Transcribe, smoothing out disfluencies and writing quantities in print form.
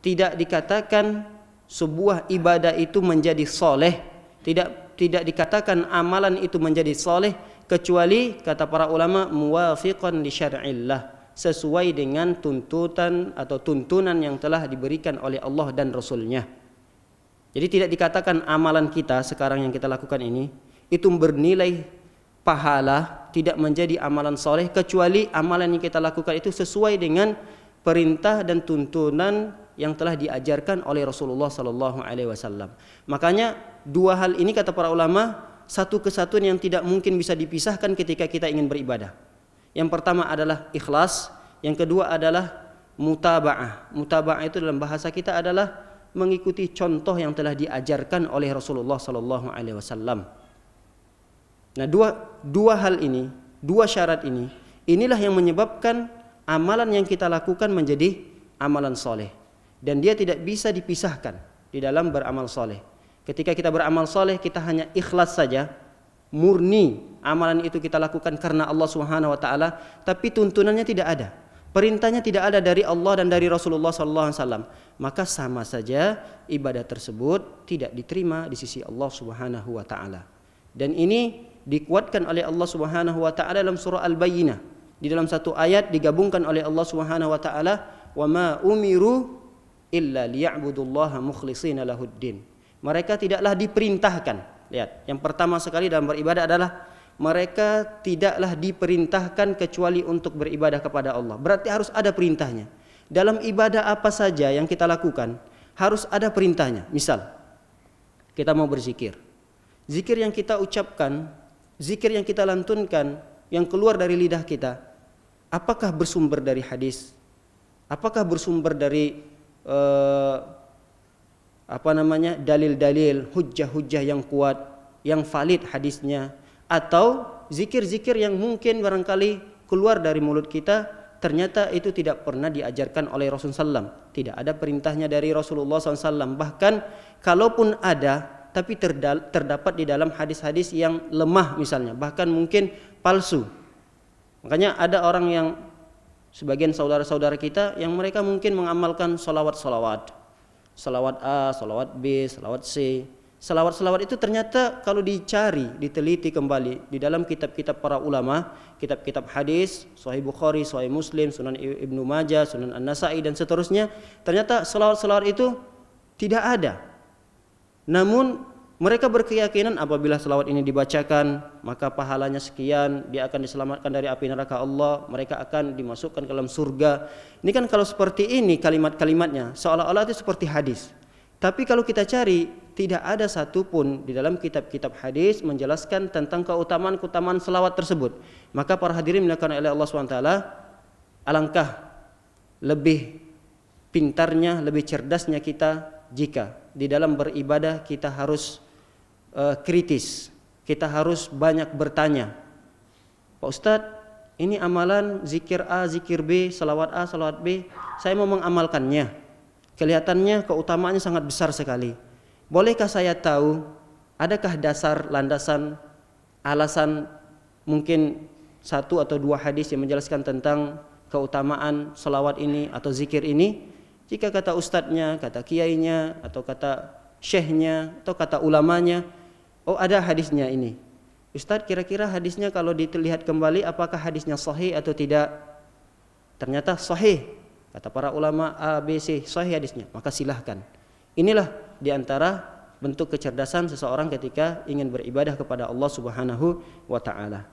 tidak dikatakan sebuah ibadah itu menjadi soleh, tidak dikatakan amalan itu menjadi soleh kecuali kata para ulama muwafiqan li syar'illah, sesuai dengan tuntutan atau tuntunan yang telah diberikan oleh Allah dan Rasulnya. Jadi tidak dikatakan amalan kita sekarang yang kita lakukan ini itu bernilai pahala, tidak menjadi amalan soleh kecuali amalan yang kita lakukan itu sesuai dengan perintah dan tuntunan yang telah diajarkan oleh Rasulullah sallallahu alaihi wasallam. Makanya dua hal ini kata para ulama satu kesatuan yang tidak mungkin bisa dipisahkan ketika kita ingin beribadah. Yang pertama adalah ikhlas, yang kedua adalah mutaba'ah. Mutaba'ah itu dalam bahasa kita adalah mengikuti contoh yang telah diajarkan oleh Rasulullah sallallahu alaihi wasallam. Nah, dua hal ini, dua syarat ini, inilah yang menyebabkan amalan yang kita lakukan menjadi amalan soleh. Dan dia tidak bisa dipisahkan di dalam beramal soleh. Ketika kita beramal soleh, kita hanya ikhlas saja, murni amalan itu kita lakukan karena Allah Subhanahu wa taala, tapi tuntunannya tidak ada. Perintahnya tidak ada dari Allah dan dari Rasulullah sallallahu alaihi wasallam. Maka sama saja ibadah tersebut tidak diterima di sisi Allah Subhanahu wa taala. Dan ini dikuatkan oleh Allah Subhanahu wa taala dalam surah Al-Bayyinah. Di dalam satu ayat digabungkan oleh Allah Subhanahu wa taala, "Wa ma umiru illa liya'budullaha mukhlishina lahuddin." Mereka tidaklah diperintahkan. Lihat, yang pertama sekali dalam beribadah adalah mereka tidaklah diperintahkan kecuali untuk beribadah kepada Allah. Berarti harus ada perintahnya. Dalam ibadah apa saja yang kita lakukan harus ada perintahnya. Misal, kita mau berzikir. Zikir yang kita ucapkan, zikir yang kita lantunkan, yang keluar dari lidah kita, apakah bersumber dari hadis? Apakah bersumber dari dalil-dalil, hujjah-hujjah yang kuat, yang valid hadisnya, atau zikir-zikir yang mungkin barangkali keluar dari mulut kita ternyata itu tidak pernah diajarkan oleh Rasulullah SAW. Tidak ada perintahnya dari Rasulullah SAW. Bahkan kalaupun ada, tapi terdapat di dalam hadis-hadis yang lemah misalnya, bahkan mungkin palsu. Makanya ada orang yang sebagian saudara-saudara kita yang mereka mungkin mengamalkan salawat-salawat. Salawat A, salawat B, salawat C. Salawat-salawat itu ternyata kalau dicari, diteliti kembali di dalam kitab-kitab para ulama, kitab-kitab hadis, Sahih Bukhari, Sahih Muslim, Sunan Ibnu Majah, Sunan An-Nasa'i dan seterusnya, ternyata salawat-salawat itu tidak ada. Namun mereka berkeyakinan apabila salawat ini dibacakan, maka pahalanya sekian, dia akan diselamatkan dari api neraka Allah, mereka akan dimasukkan ke dalam surga. Ini kan kalau seperti ini kalimat-kalimatnya, seolah-olah itu seperti hadis. Tapi kalau kita cari, tidak ada satupun di dalam kitab-kitab hadis menjelaskan tentang keutamaan-keutamaan selawat tersebut. Maka para hadirin dimuliakan oleh Allah SWT, alangkah lebih pintarnya, lebih cerdasnya kita jika di dalam beribadah kita harus kritis, kita harus banyak bertanya. Pak Ustadz, ini amalan zikir A, zikir B, salawat A, salawat B, saya mau mengamalkannya. Kelihatannya keutamaannya sangat besar sekali. Bolehkah saya tahu, adakah dasar, landasan, alasan, mungkin satu atau dua hadis yang menjelaskan tentang keutamaan salawat ini atau zikir ini? Jika kata ustadznya, kata kiainya, atau kata syekhnya, atau kata ulamanya, oh ada hadisnya ini. Ustadz, kira-kira hadisnya kalau dilihat kembali apakah hadisnya sahih atau tidak? Ternyata sahih. Kata para ulama A, B, C, sahih hadisnya. Maka silahkan. Inilah diantara bentuk kecerdasan seseorang ketika ingin beribadah kepada Allah Subhanahu wa ta'ala.